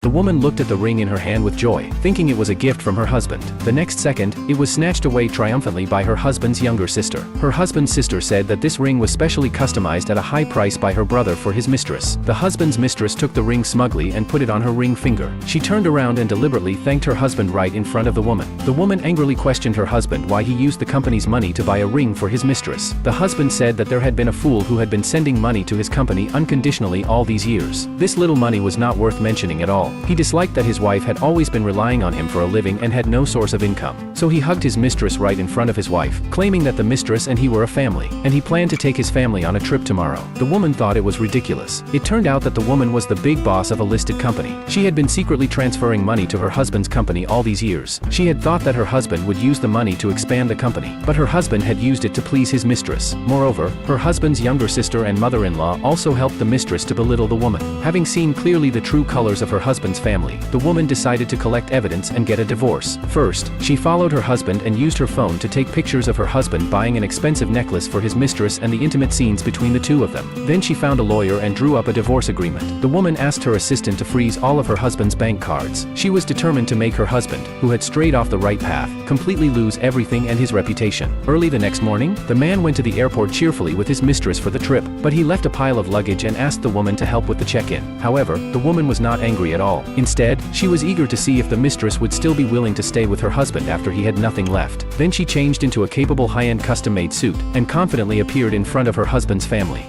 The woman looked at the ring in her hand with joy, thinking it was a gift from her husband. The next second, it was snatched away triumphantly by her husband's younger sister. Her husband's sister said that this ring was specially customized at a high price by her brother for his mistress. The husband's mistress took the ring smugly and put it on her ring finger. She turned around and deliberately thanked her husband right in front of the woman. The woman angrily questioned her husband why he used the company's money to buy a ring for his mistress. The husband said that there had been a fool who had been sending money to his company unconditionally all these years. This little money was not worth mentioning at all. He disliked that his wife had always been relying on him for a living and had no source of income. So he hugged his mistress right in front of his wife, claiming that the mistress and he were a family, and he planned to take his family on a trip tomorrow. The woman thought it was ridiculous. It turned out that the woman was the big boss of a listed company. She had been secretly transferring money to her husband's company all these years. She had thought that her husband would use the money to expand the company, but her husband had used it to please his mistress. Moreover, her husband's younger sister and mother-in-law also helped the mistress to belittle the woman. Having seen clearly the true colors of her husband's family, the woman decided to collect evidence and get a divorce. First, she followed her husband and used her phone to take pictures of her husband buying an expensive necklace for his mistress and the intimate scenes between the two of them. Then she found a lawyer and drew up a divorce agreement. The woman asked her assistant to freeze all of her husband's bank cards. She was determined to make her husband, who had strayed off the right path, completely lose everything and his reputation. Early the next morning, the man went to the airport cheerfully with his mistress for the trip, but he left a pile of luggage and asked the woman to help with the check-in. However, the woman was not angry at all. Instead, she was eager to see if the mistress would still be willing to stay with her husband after he had nothing left. Then she changed into a capable high-end custom-made suit, and confidently appeared in front of her husband's family.